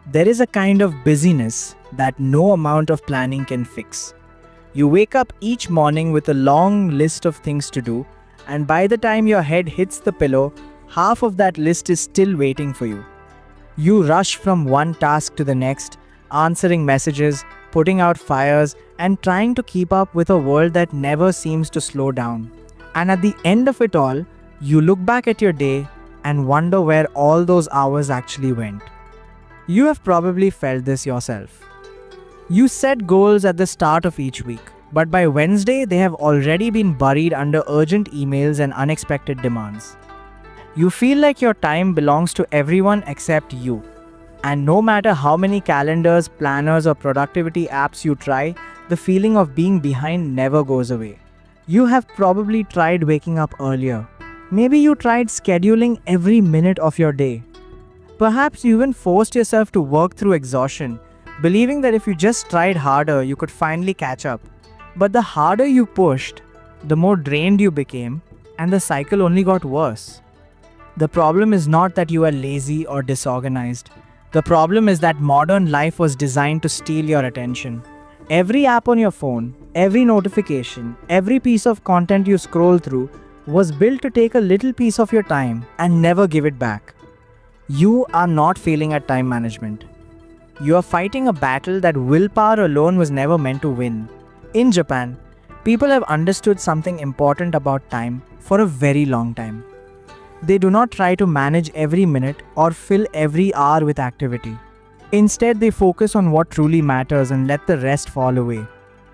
There is a kind of busyness that no amount of planning can fix. You wake up each morning with a long list of things to do, and by the time your head hits the pillow, half of that list is still waiting for you. You rush from one task to the next, answering messages, putting out fires, and trying to keep up with a world that never seems to slow down. And at the end of it all, you look back at your day and wonder where all those hours actually went. You have probably felt this yourself. You set goals at the start of each week, but by Wednesday they have already been buried under urgent emails and unexpected demands. You feel like your time belongs to everyone except you. And no matter how many calendars, planners, or productivity apps you try, the feeling of being behind never goes away. You have probably tried waking up earlier. Maybe you tried scheduling every minute of your day. Perhaps you even forced yourself to work through exhaustion, believing that if you just tried harder, you could finally catch up. But the harder you pushed, the more drained you became, and the cycle only got worse. The problem is not that you are lazy or disorganized. The problem is that modern life was designed to steal your attention. Every app on your phone, every notification, every piece of content you scroll through was built to take a little piece of your time and never give it back. You are not failing at time management. You are fighting a battle that willpower alone was never meant to win. In Japan, people have understood something important about time for a very long time. They do not try to manage every minute or fill every hour with activity. Instead, they focus on what truly matters and let the rest fall away.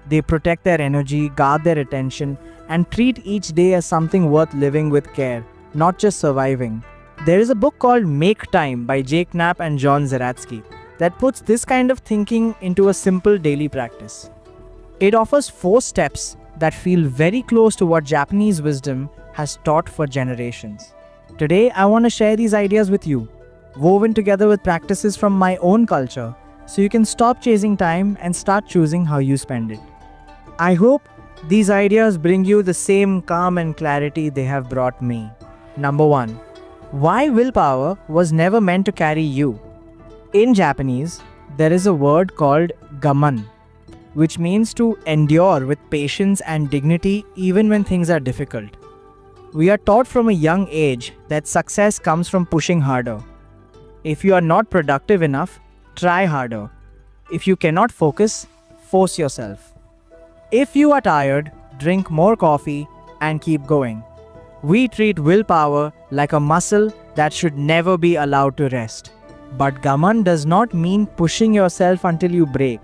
They protect their energy, guard their attention, and treat each day as something worth living with care, not just surviving. There is a book called Make Time by Jake Knapp and John Zeratsky that puts this kind of thinking into a simple daily practice. It offers 4 steps that feel very close to what Japanese wisdom has taught for generations. Today, I want to share these ideas with you, woven together with practices from my own culture, so you can stop chasing time and start choosing how you spend it. I hope these ideas bring you the same calm and clarity they have brought me. Number 1. Why willpower was never meant to carry you. In Japanese, there is a word called gaman, which means to endure with patience and dignity even when things are difficult. We are taught from a young age that success comes from pushing harder. If you are not productive enough, try harder. If you cannot focus, force yourself. If you are tired, drink more coffee and keep going. We treat willpower like a muscle that should never be allowed to rest. But gaman does not mean pushing yourself until you break.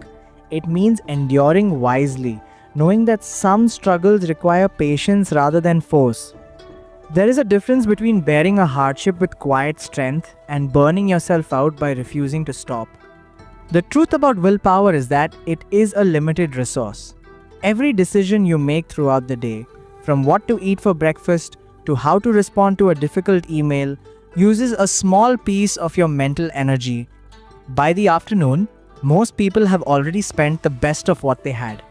It means enduring wisely, knowing that some struggles require patience rather than force. There is a difference between bearing a hardship with quiet strength and burning yourself out by refusing to stop. The truth about willpower is that it is a limited resource. Every decision you make throughout the day, from what to eat for breakfast to how to respond to a difficult email, uses a small piece of your mental energy. By the afternoon, most people have already spent the best of what they had.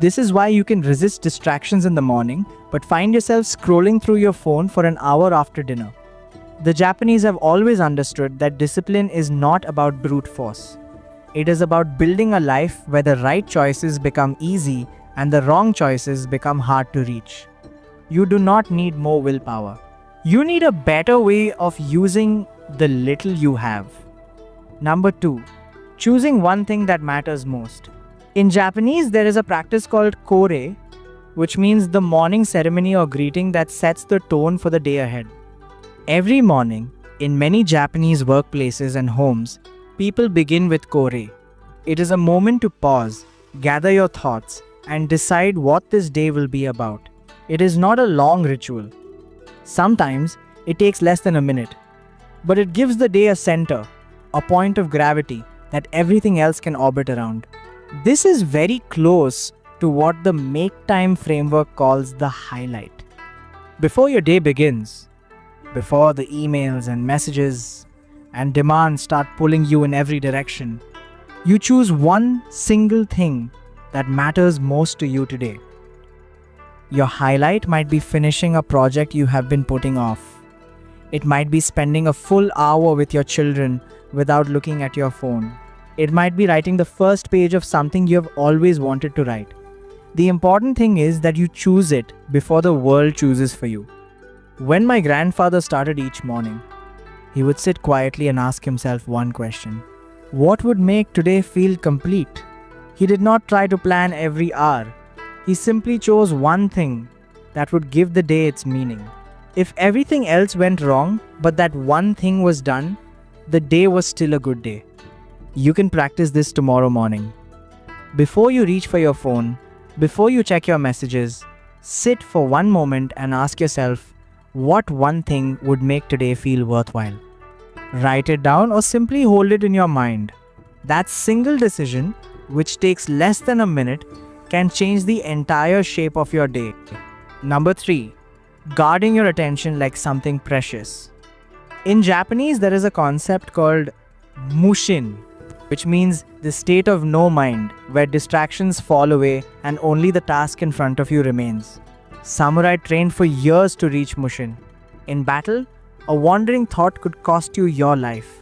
This is why you can resist distractions in the morning, but find yourself scrolling through your phone for an hour after dinner. The Japanese have always understood that discipline is not about brute force. It is about building a life where the right choices become easy and the wrong choices become hard to reach. You do not need more willpower. You need a better way of using the little you have. Number 2. Choosing one thing that matters most. In Japanese, there is a practice called kore, which means the morning ceremony or greeting that sets the tone for the day ahead. Every morning, in many Japanese workplaces and homes, people begin with kore. It is a moment to pause, gather your thoughts, and decide what this day will be about. It is not a long ritual. Sometimes, it takes less than a minute, but it gives the day a center, a point of gravity that everything else can orbit around. This is very close to what the Make Time framework calls the highlight. Before your day begins, before the emails and messages and demands start pulling you in every direction, you choose one single thing that matters most to you today. Your highlight might be finishing a project you have been putting off. It might be spending a full hour with your children without looking at your phone. It might be writing the first page of something you have always wanted to write. The important thing is that you choose it before the world chooses for you. When my grandfather started each morning, he would sit quietly and ask himself one question: what would make today feel complete? He did not try to plan every hour. He simply chose one thing that would give the day its meaning. If everything else went wrong, but that one thing was done, the day was still a good day. You can practice this tomorrow morning. Before you reach for your phone, before you check your messages, sit for one moment and ask yourself, what one thing would make today feel worthwhile? Write it down or simply hold it in your mind. That single decision, which takes less than a minute, can change the entire shape of your day. Number 3. Guarding your attention like something precious. In Japanese, there is a concept called mushin, which means the state of no mind, where distractions fall away and only the task in front of you remains. Samurai trained for years to reach mushin. In battle, a wandering thought could cost you your life.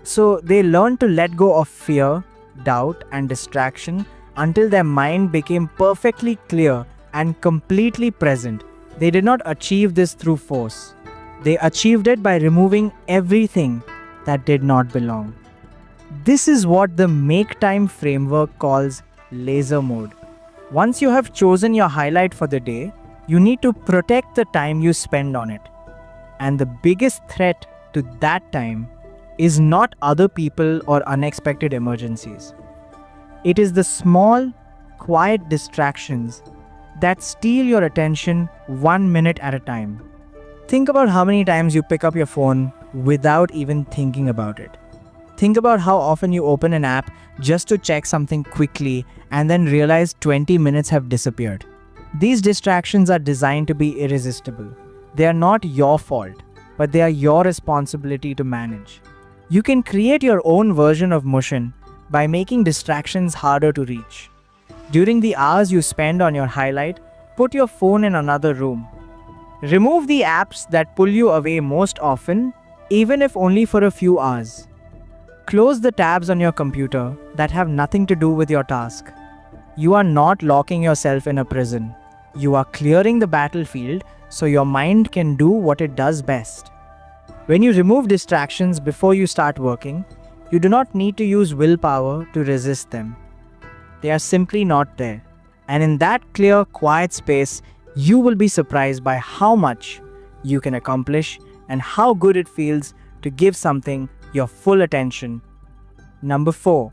So they learned to let go of fear, doubt, and distraction until their mind became perfectly clear and completely present. They did not achieve this through force. They achieved it by removing everything that did not belong. This is what the Make Time framework calls laser mode. Once you have chosen your highlight for the day, you need to protect the time you spend on it. And the biggest threat to that time is not other people or unexpected emergencies. It is the small, quiet distractions that steal your attention 1 minute at a time. Think about how many times you pick up your phone without even thinking about it. Think about how often you open an app just to check something quickly and then realize 20 minutes have disappeared. These distractions are designed to be irresistible. They are not your fault, but they are your responsibility to manage. You can create your own version of mushin by making distractions harder to reach. During the hours you spend on your highlight, put your phone in another room. Remove the apps that pull you away most often, even if only for a few hours. Close the tabs on your computer that have nothing to do with your task. You are not locking yourself in a prison. You are clearing the battlefield so your mind can do what it does best. When you remove distractions before you start working, you do not need to use willpower to resist them. They are simply not there. And in that clear, quiet space, you will be surprised by how much you can accomplish and how good it feels to give something your full attention. Number 4.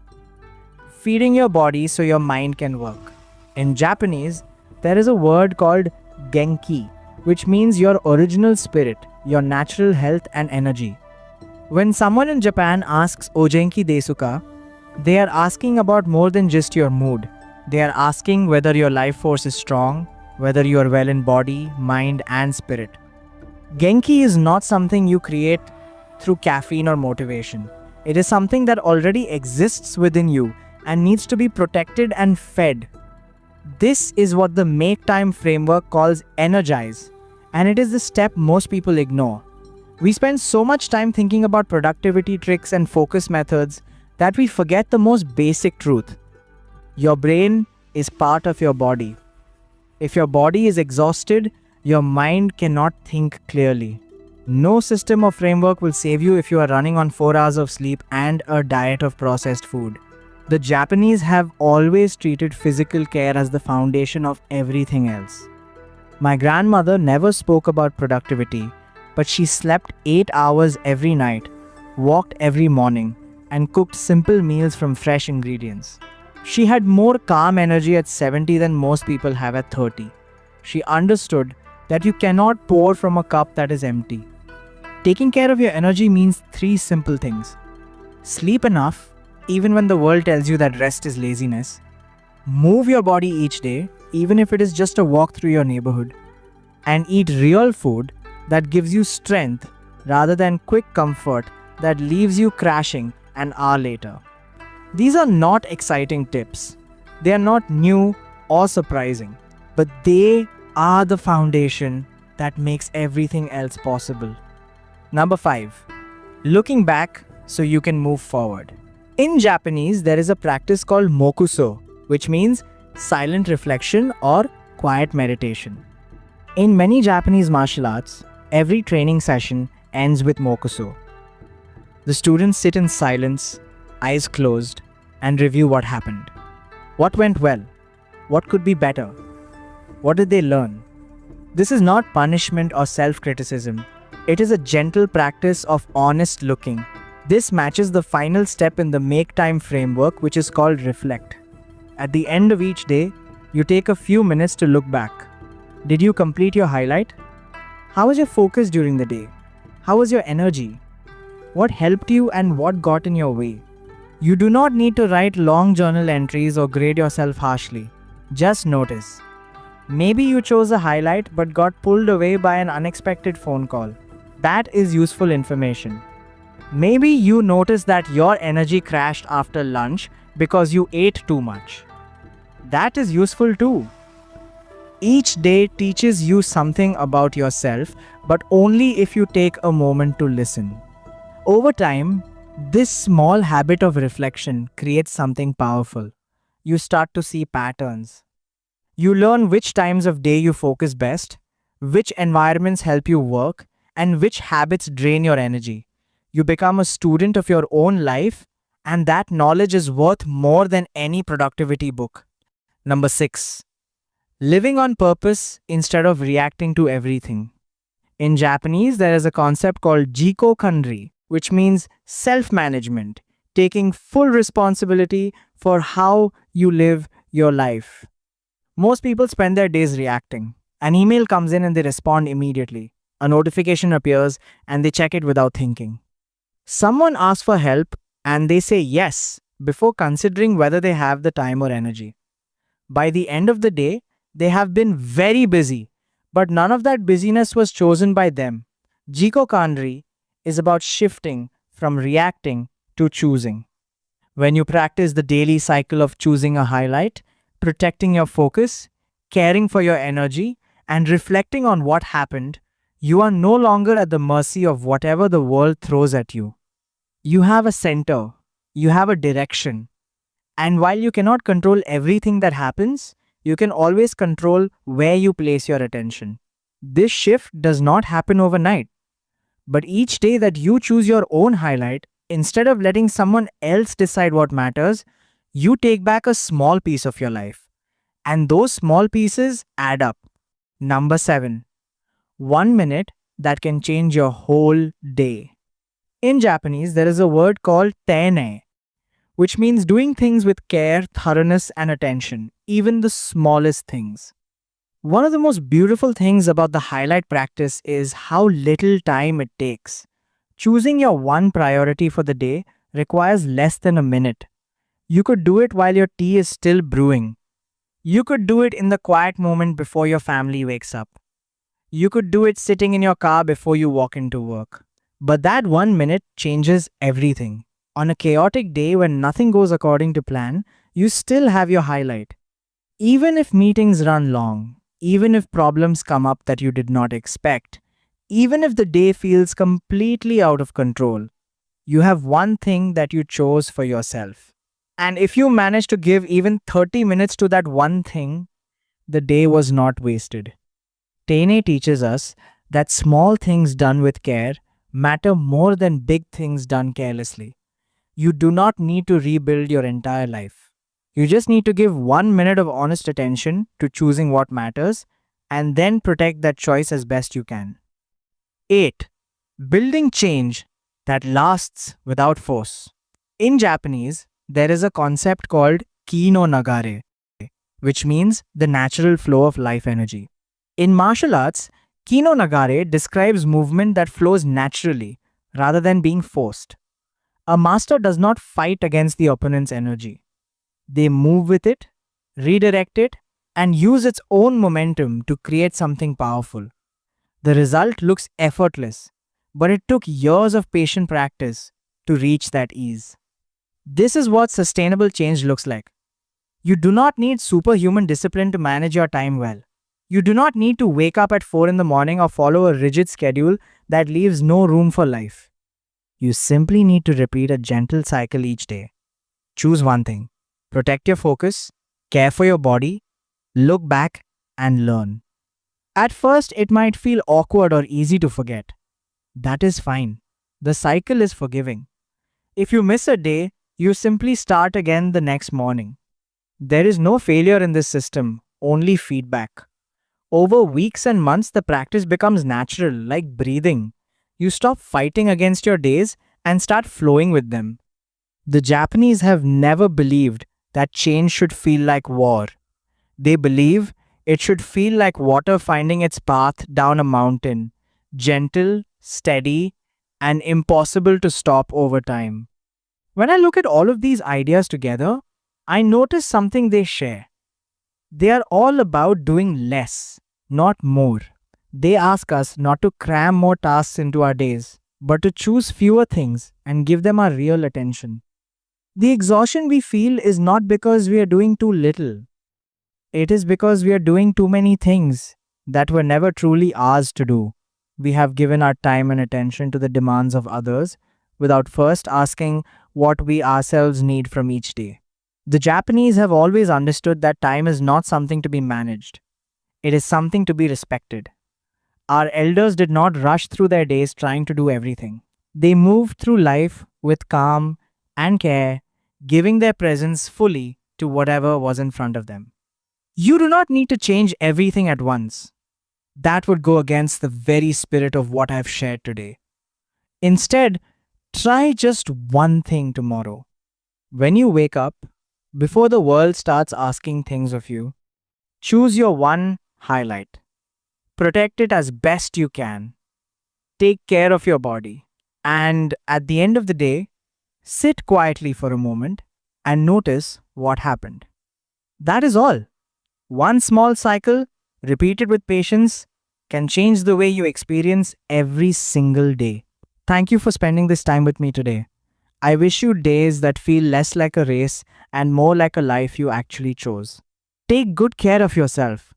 Feeding your body so your mind can work. In Japanese, there is a word called genki, which means your original spirit, your natural health and energy. When someone in Japan asks "Ogenki desu ka?", they are asking about more than just your mood. They are asking whether your life force is strong, whether you are well in body, mind, and spirit. Genki is not something you create through caffeine or motivation. It is something that already exists within you and needs to be protected and fed. This is what the Make Time framework calls energize, and it is the step most people ignore. We spend so much time thinking about productivity tricks and focus methods that we forget the most basic truth. Your brain is part of your body. If your body is exhausted, your mind cannot think clearly. No system or framework will save you if you are running on 4 hours of sleep and a diet of processed food. The Japanese have always treated physical care as the foundation of everything else. My grandmother never spoke about productivity, but she slept 8 hours every night, walked every morning, and cooked simple meals from fresh ingredients. She had more calm energy at 70 than most people have at 30. She understood that you cannot pour from a cup that is empty. Taking care of your energy means 3 simple things. Sleep enough, even when the world tells you that rest is laziness. Move your body each day, even if it is just a walk through your neighborhood. And eat real food that gives you strength rather than quick comfort that leaves you crashing an hour later. These are not exciting tips. They are not new or surprising, but they are the foundation that makes everything else possible. Number 5. Looking back so you can move forward. In Japanese, there is a practice called mokuso, which means silent reflection or quiet meditation. In many Japanese martial arts, every training session ends with mokuso. The students sit in silence, eyes closed, and review what happened. What went well? What could be better? What did they learn? This is not punishment or self-criticism. It is a gentle practice of honest looking. This matches the final step in the Make Time framework, which is called reflect. At the end of each day, you take a few minutes to look back. Did you complete your highlight? How was your focus during the day? How was your energy? What helped you and what got in your way? You do not need to write long journal entries or grade yourself harshly. Just notice. Maybe you chose a highlight but got pulled away by an unexpected phone call. That is useful information. Maybe you noticed that your energy crashed after lunch because you ate too much. That is useful too. Each day teaches you something about yourself, but only if you take a moment to listen. Over time, this small habit of reflection creates something powerful. You start to see patterns. You learn which times of day you focus best, which environments help you work, and which habits drain your energy. You become a student of your own life, and that knowledge is worth more than any productivity book. Number 6. Living on purpose instead of reacting to everything. In Japanese, there is a concept called Jiko Kanri, which means self-management, taking full responsibility for how you live your life. Most people spend their days reacting. An email comes in and they respond immediately. A notification appears and they check it without thinking. Someone asks for help and they say yes before considering whether they have the time or energy. By the end of the day, they have been very busy, but none of that busyness was chosen by them. Jiko Kanri is about shifting from reacting to choosing. When you practice the daily cycle of choosing a highlight, protecting your focus, caring for your energy, and reflecting on what happened, you are no longer at the mercy of whatever the world throws at you. You have a center, you have a direction, and while you cannot control everything that happens, you can always control where you place your attention. This shift does not happen overnight. But each day that you choose your own highlight, instead of letting someone else decide what matters, you take back a small piece of your life. And those small pieces add up. Number 7. 1 minute that can change your whole day. In Japanese, there is a word called teine, which means doing things with care, thoroughness, and attention, even the smallest things. One of the most beautiful things about the highlight practice is how little time it takes. Choosing your one priority for the day requires less than a minute. You could do it while your tea is still brewing. You could do it in the quiet moment before your family wakes up. You could do it sitting in your car before you walk into work. But that 1 minute changes everything. On a chaotic day when nothing goes according to plan, you still have your highlight. Even if meetings run long, even if problems come up that you did not expect, even if the day feels completely out of control, you have one thing that you chose for yourself. And if you manage to give even 30 minutes to that one thing, the day was not wasted. Teine teaches us that small things done with care matter more than big things done carelessly. You do not need to rebuild your entire life. You just need to give 1 minute of honest attention to choosing what matters and then protect that choice as best you can. 8. Building change that lasts without force. In Japanese, there is a concept called ki no nagare, which means the natural flow of life energy. In martial arts, ki no nagare describes movement that flows naturally rather than being forced. A master does not fight against the opponent's energy. They move with it, redirect it, and use its own momentum to create something powerful. The result looks effortless, but it took years of patient practice to reach that ease. This is what sustainable change looks like. You do not need superhuman discipline to manage your time well. You do not need to wake up at 4 in the morning or follow a rigid schedule that leaves no room for life. You simply need to repeat a gentle cycle each day. Choose one thing. Protect your focus, care for your body, look back, and learn. At first, it might feel awkward or easy to forget. That is fine. The cycle is forgiving. If you miss a day, you simply start again the next morning. There is no failure in this system, only feedback. Over weeks and months, the practice becomes natural, like breathing. You stop fighting against your days and start flowing with them. The Japanese have never believed that change should feel like war. They believe it should feel like water finding its path down a mountain, gentle, steady, and impossible to stop over time. When I look at all of these ideas together, I notice something they share. They are all about doing less, not more. They ask us not to cram more tasks into our days, but to choose fewer things and give them our real attention. The exhaustion we feel is not because we are doing too little. It is because we are doing too many things that were never truly ours to do. We have given our time and attention to the demands of others without first asking what we ourselves need from each day. The Japanese have always understood that time is not something to be managed, it is something to be respected. Our elders did not rush through their days trying to do everything. They moved through life with calm and care, giving their presence fully to whatever was in front of them. You do not need to change everything at once. That would go against the very spirit of what I've shared today. Instead, try just one thing tomorrow. When you wake up, before the world starts asking things of you, choose your one highlight. Protect it as best you can. Take care of your body. And at the end of the day, sit quietly for a moment and notice what happened. That is all. One small cycle, repeated with patience, can change the way you experience every single day. Thank you for spending this time with me today. I wish you days that feel less like a race and more like a life you actually chose. Take good care of yourself.